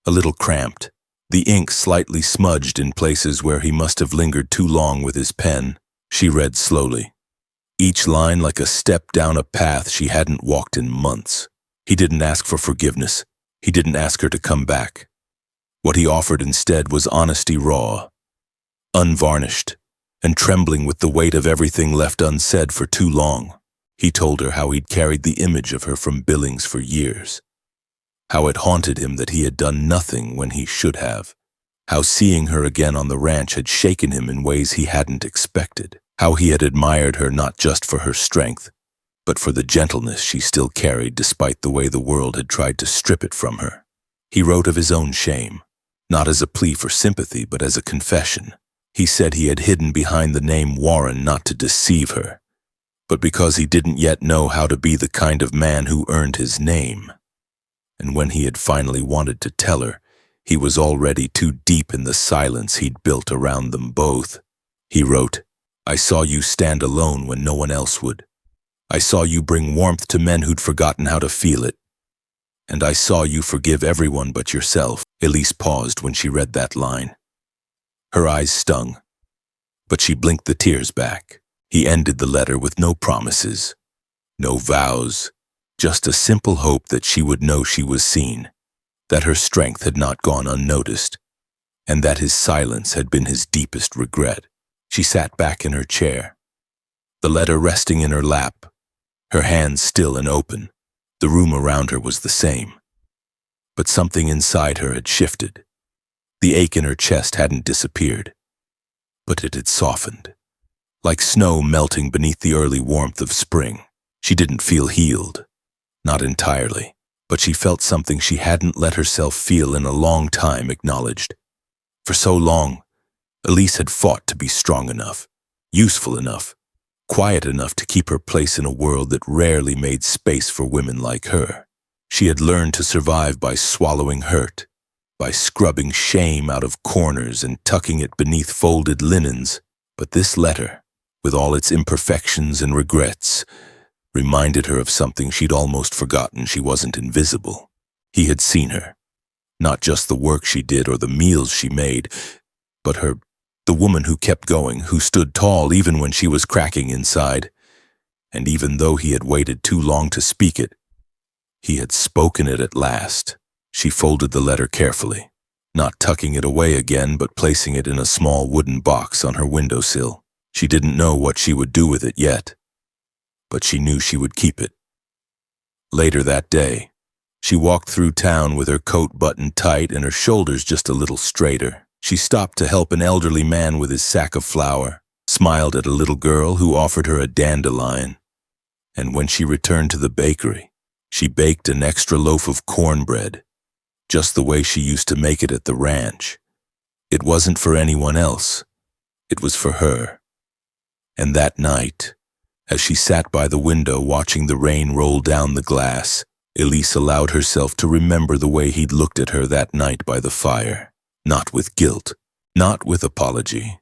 a little cramped, the ink slightly smudged in places where he must have lingered too long with his pen. She read slowly, each line like a step down a path she hadn't walked in months. He didn't ask for forgiveness. He didn't ask her to come back. What he offered instead was honesty, raw, unvarnished, and trembling with the weight of everything left unsaid for too long. He told her how he'd carried the image of her from Billings for years, how it haunted him that he had done nothing when he should have, how seeing her again on the ranch had shaken him in ways he hadn't expected, how he had admired her not just for her strength, but for the gentleness she still carried despite the way the world had tried to strip it from her. He wrote of his own shame, not as a plea for sympathy but as a confession. He said he had hidden behind the name Warren not to deceive her, but because he didn't yet know how to be the kind of man who earned his name. And when he had finally wanted to tell her, he was already too deep in the silence he'd built around them both. He wrote, "I saw you stand alone when no one else would. I saw you bring warmth to men who'd forgotten how to feel it. And I saw you forgive everyone but yourself." Elise paused when she read that line. Her eyes stung, but she blinked the tears back. He ended the letter with no promises, no vows, just a simple hope that she would know she was seen, that her strength had not gone unnoticed, and that his silence had been his deepest regret. She sat back in her chair, the letter resting in her lap, her hands still and open. The room around her was the same, but something inside her had shifted. The ache in her chest hadn't disappeared, but it had softened, like snow melting beneath the early warmth of spring. She didn't feel healed, not entirely, but she felt something she hadn't let herself feel in a long time acknowledged. For so long, Elise had fought to be strong enough, useful enough, quiet enough to keep her place in a world that rarely made space for women like her. She had learned to survive by swallowing hurt, by scrubbing shame out of corners and tucking it beneath folded linens. But this letter, with all its imperfections and regrets, reminded her of something she'd almost forgotten. She wasn't invisible. He had seen her, not just the work she did or the meals she made, but her, the woman who kept going, who stood tall even when she was cracking inside. And even though he had waited too long to speak it, he had spoken it at last. She folded the letter carefully, not tucking it away again, but placing it in a small wooden box on her windowsill. She didn't know what she would do with it yet, but she knew she would keep it. Later that day, she walked through town with her coat buttoned tight and her shoulders just a little straighter. She stopped to help an elderly man with his sack of flour, smiled at a little girl who offered her a dandelion, and when she returned to the bakery, she baked an extra loaf of cornbread, just the way she used to make it at the ranch. It wasn't for anyone else. It was for her. And that night, as she sat by the window watching the rain roll down the glass, Elise allowed herself to remember the way he'd looked at her that night by the fire. Not with guilt, not with apology,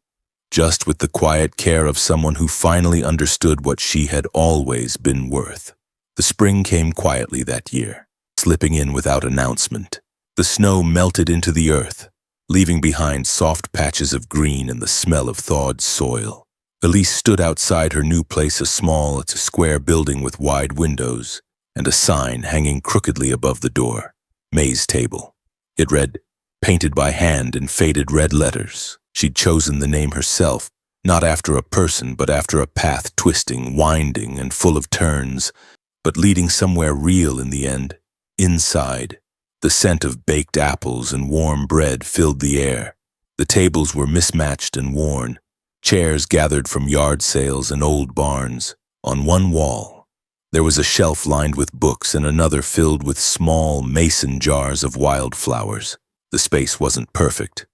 just with the quiet care of someone who finally understood what she had always been worth. The spring came quietly that year, slipping in without announcement. The snow melted into the earth, leaving behind soft patches of green and the smell of thawed soil. Elise stood outside her new place, a small, square building with wide windows, and a sign hanging crookedly above the door, May's Table. It read, painted by hand in faded red letters. She'd chosen the name herself, not after a person, but after a path twisting, winding, and full of turns, but leading somewhere real in the end. Inside, the scent of baked apples and warm bread filled the air. The tables were mismatched and worn, chairs gathered from yard sales and old barns. On one wall, there was a shelf lined with books and another filled with small mason jars of wildflowers. The space wasn't perfect,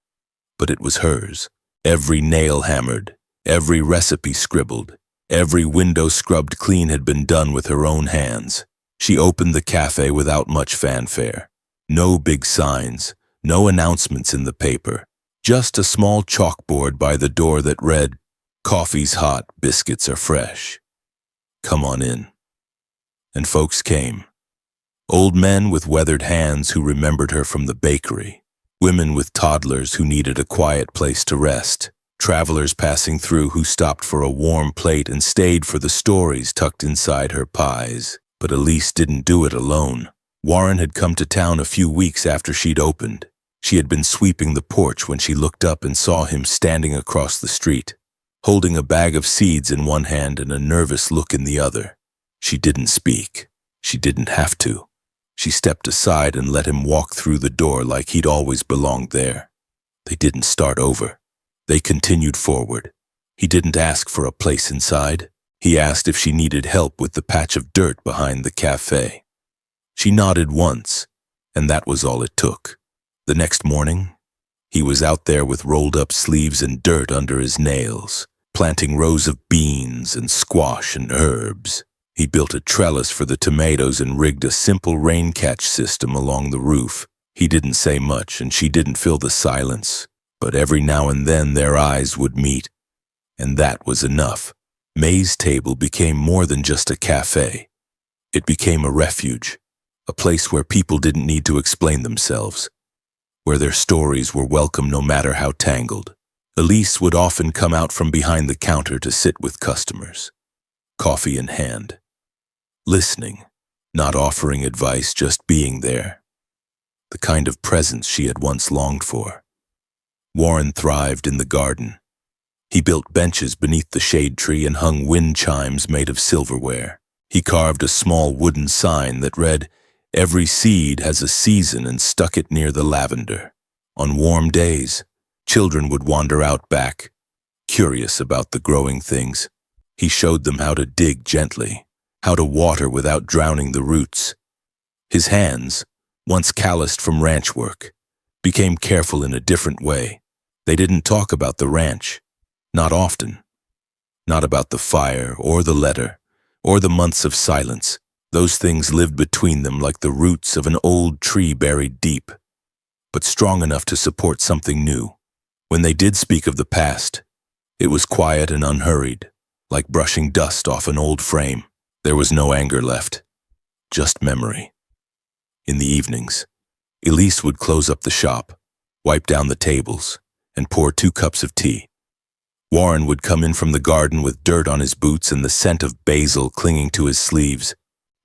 but it was hers. Every nail hammered, every recipe scribbled, every window scrubbed clean had been done with her own hands. She opened the cafe without much fanfare. No big signs, no announcements in the paper. Just a small chalkboard by the door that read, "Coffee's hot, biscuits are fresh. Come on in." And folks came. Old men with weathered hands who remembered her from the bakery. Women with toddlers who needed a quiet place to rest. Travelers passing through who stopped for a warm plate and stayed for the stories tucked inside her pies. But Elise didn't do it alone. Warren had come to town a few weeks after she'd opened. She had been sweeping the porch when she looked up and saw him standing across the street, holding a bag of seeds in one hand and a nervous look in the other. She didn't speak. She didn't have to. She stepped aside and let him walk through the door like he'd always belonged there. They didn't start over. They continued forward. He didn't ask for a place inside. He asked if she needed help with the patch of dirt behind the cafe. She nodded once, and that was all it took. The next morning, he was out there with rolled-up sleeves and dirt under his nails, planting rows of beans and squash and herbs. He built a trellis for the tomatoes and rigged a simple rain-catch system along the roof. He didn't say much, and she didn't fill the silence, but every now and then their eyes would meet, and that was enough. May's Table became more than just a cafe. It became a refuge, a place where people didn't need to explain themselves, where their stories were welcome no matter how tangled. Elise would often come out from behind the counter to sit with customers, coffee in hand, listening, not offering advice, just being there. The kind of presence she had once longed for. Warren thrived in the garden. He built benches beneath the shade tree and hung wind chimes made of silverware. He carved a small wooden sign that read, "Every seed has a season," and stuck it near the lavender. On warm days, children would wander out back, curious about the growing things. He showed them how to dig gently, how to water without drowning the roots. His hands, once calloused from ranch work, became careful in a different way. They didn't talk about the ranch, not often. Not about the fire or the letter or the months of silence. Those things lived between them like the roots of an old tree buried deep, but strong enough to support something new. When they did speak of the past, it was quiet and unhurried, like brushing dust off an old frame. There was no anger left, just memory. In the evenings, Elise would close up the shop, wipe down the tables, and pour 2 cups of tea. Warren would come in from the garden with dirt on his boots and the scent of basil clinging to his sleeves.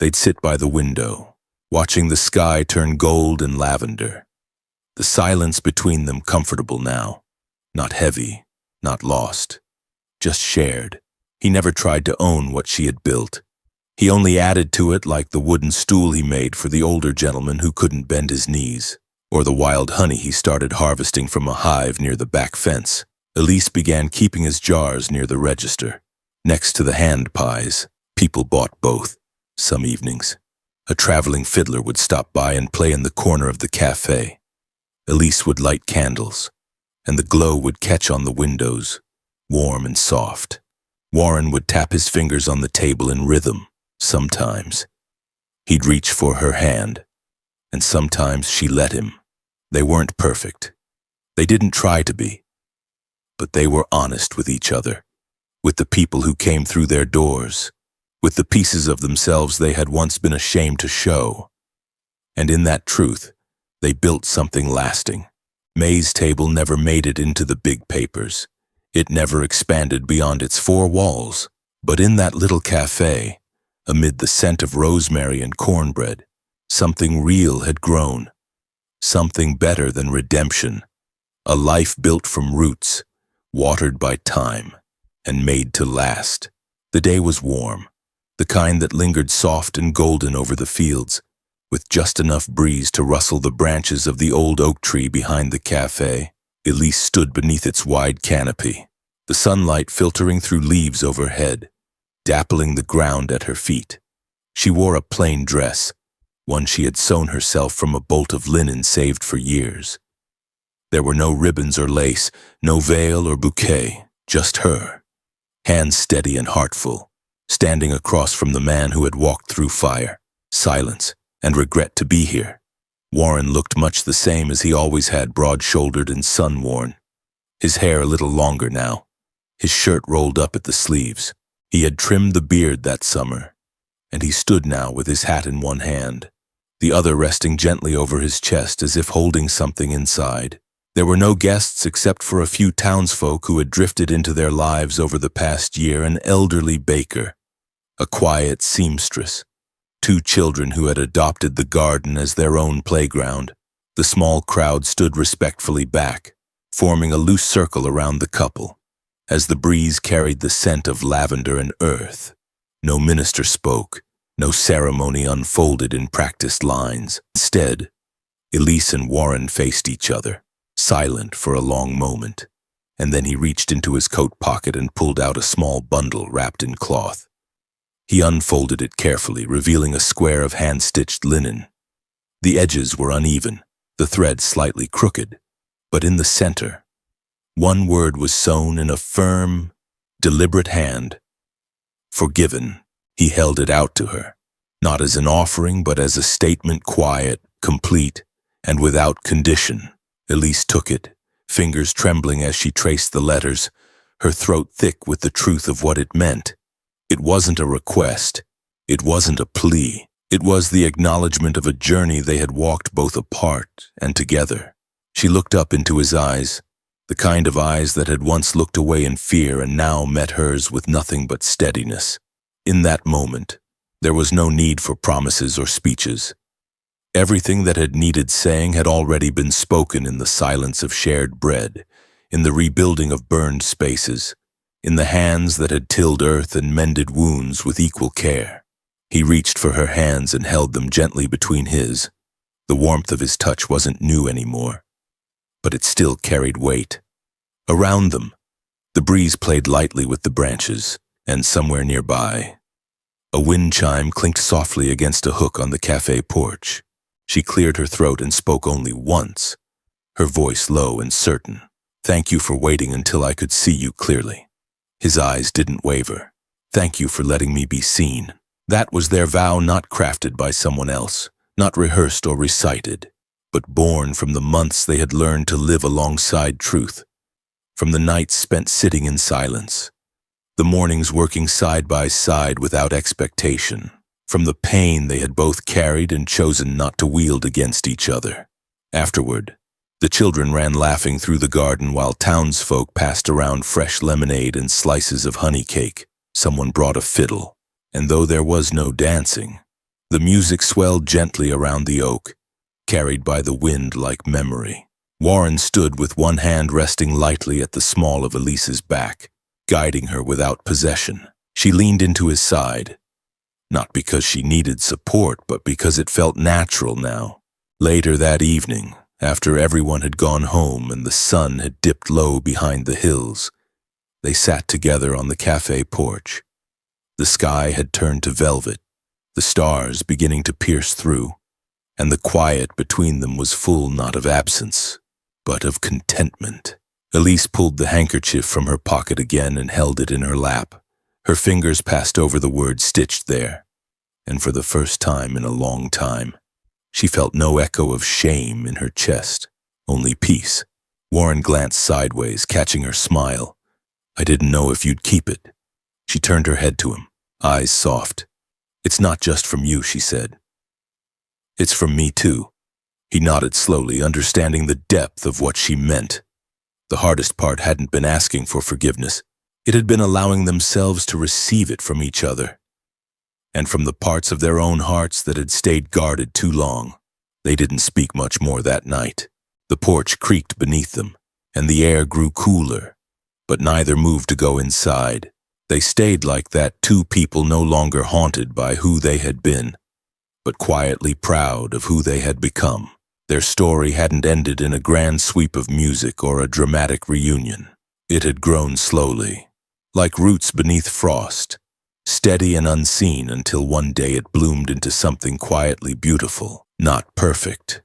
They'd sit by the window, watching the sky turn gold and lavender. The silence between them comfortable now, not heavy, not lost, just shared. He never tried to own what she had built. He only added to it, like the wooden stool he made for the older gentleman who couldn't bend his knees, or the wild honey he started harvesting from a hive near the back fence. Elise began keeping his jars near the register, next to the hand pies. People bought both. Some evenings, a traveling fiddler would stop by and play in the corner of the cafe. Elise would light candles, and the glow would catch on the windows, warm and soft. Warren would tap his fingers on the table in rhythm. Sometimes he'd reach for her hand, and sometimes she let him. They weren't perfect. They didn't try to be. But they were honest with each other, with the people who came through their doors, with the pieces of themselves they had once been ashamed to show. And in that truth, they built something lasting. May's Table never made it into the big papers. It never expanded beyond its four walls. But in that little cafe, amid the scent of rosemary and cornbread, something real had grown. Something better than redemption. A life built from roots, watered by time, and made to last. The day was warm, the kind that lingered soft and golden over the fields, with just enough breeze to rustle the branches of the old oak tree behind the cafe. Elise stood beneath its wide canopy, the sunlight filtering through leaves overhead, dappling the ground at her feet. She wore a plain dress, one she had sewn herself from a bolt of linen saved for years. There were no ribbons or lace, no veil or bouquet, just her, hands steady and heartful, standing across from the man who had walked through fire, silence, and regret to be here. Warren looked much the same as he always had, broad-shouldered and sun-worn. His hair a little longer now, his shirt rolled up at the sleeves. He had trimmed the beard that summer, and he stood now with his hat in one hand, the other resting gently over his chest as if holding something inside. There were no guests except for a few townsfolk who had drifted into their lives over the past year: an elderly baker, a quiet seamstress, 2 children who had adopted the garden as their own playground. The small crowd stood respectfully back, forming a loose circle around the couple, as the breeze carried the scent of lavender and earth. No minister spoke, no ceremony unfolded in practiced lines. Instead, Elise and Warren faced each other, silent for a long moment, and then he reached into his coat pocket and pulled out a small bundle wrapped in cloth. He unfolded it carefully, revealing a square of hand-stitched linen. The edges were uneven, the thread slightly crooked, but in the center, one word was sewn in a firm, deliberate hand: forgiven. He held it out to her, not as an offering, but as a statement, quiet, complete, and without condition. Elise took it, fingers trembling as she traced the letters, her throat thick with the truth of what it meant. It wasn't a request. It wasn't a plea. It was the acknowledgement of a journey they had walked both apart and together. She looked up into his eyes, the kind of eyes that had once looked away in fear and now met hers with nothing but steadiness. In that moment, there was no need for promises or speeches. Everything that had needed saying had already been spoken in the silence of shared bread, in the rebuilding of burned spaces, in the hands that had tilled earth and mended wounds with equal care. He reached for her hands and held them gently between his. The warmth of his touch wasn't new anymore, but it still carried weight. Around them, the breeze played lightly with the branches, and somewhere nearby, a wind chime clinked softly against a hook on the cafe porch. She cleared her throat and spoke only once, her voice low and certain. "Thank you for waiting until I could see you clearly." His eyes didn't waver. "Thank you for letting me be seen." That was their vow, not crafted by someone else, not rehearsed or recited, but born from the months they had learned to live alongside truth, from the nights spent sitting in silence, the mornings working side by side without expectation, from the pain they had both carried and chosen not to wield against each other. Afterward, the children ran laughing through the garden while townsfolk passed around fresh lemonade and slices of honey cake. Someone brought a fiddle, and though there was no dancing, the music swelled gently around the oak, carried by the wind like memory. Warren stood with one hand resting lightly at the small of Elise's back, guiding her without possession. She leaned into his side, not because she needed support, but because it felt natural now. Later that evening, after everyone had gone home and the sun had dipped low behind the hills, they sat together on the cafe porch. The sky had turned to velvet, the stars beginning to pierce through, and the quiet between them was full not of absence, but of contentment. Elise pulled the handkerchief from her pocket again and held it in her lap. Her fingers passed over the words stitched there, and for the first time in a long time, she felt no echo of shame in her chest, only peace. Warren glanced sideways, catching her smile. "I didn't know if you'd keep it." She turned her head to him, eyes soft. "It's not just from you," she said. "It's from me too." He nodded slowly, understanding the depth of what she meant. The hardest part hadn't been asking for forgiveness. It had been allowing themselves to receive it from each other, and from the parts of their own hearts that had stayed guarded too long. They didn't speak much more that night. The porch creaked beneath them, and the air grew cooler, but neither moved to go inside. They stayed like that, two people no longer haunted by who they had been, but quietly proud of who they had become. Their story hadn't ended in a grand sweep of music or a dramatic reunion. It had grown slowly, like roots beneath frost, steady and unseen until one day it bloomed into something quietly beautiful. Not perfect,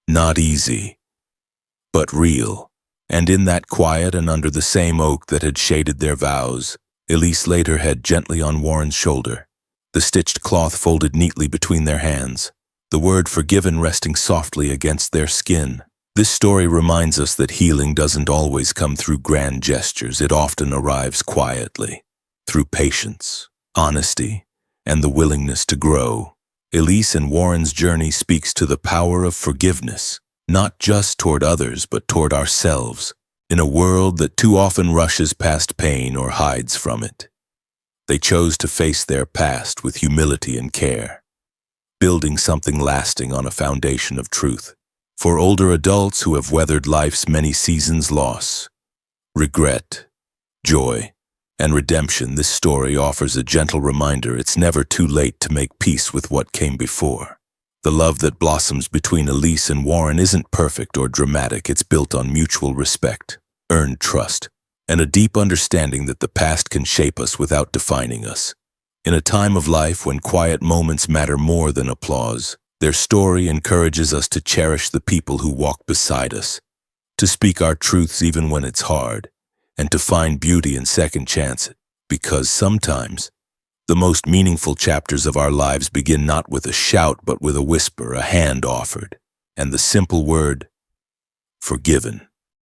not easy, but real. And in that quiet and under the same oak that had shaded their vows, Elise laid her head gently on Warren's shoulder, the stitched cloth folded neatly between their hands, the word forgiven resting softly against their skin. This story reminds us that healing doesn't always come through grand gestures. It often arrives quietly, through patience, honesty, and the willingness to grow. Elise and Warren's journey speaks to the power of forgiveness, not just toward others, but toward ourselves, in a world that too often rushes past pain or hides from it. They chose to face their past with humility and care, building something lasting on a foundation of truth. For older adults who have weathered life's many seasons, loss, regret, joy, and redemption, this story offers a gentle reminder it's never too late to make peace with what came before. The love that blossoms between Elise and Warren isn't perfect or dramatic. It's built on mutual respect, earned trust, and a deep understanding that the past can shape us without defining us. In a time of life when quiet moments matter more than applause, their story encourages us to cherish the people who walk beside us, to speak our truths even when it's hard, and to find beauty in second chances, because sometimes the most meaningful chapters of our lives begin not with a shout but with a whisper, a hand offered, and the simple word, forgiven.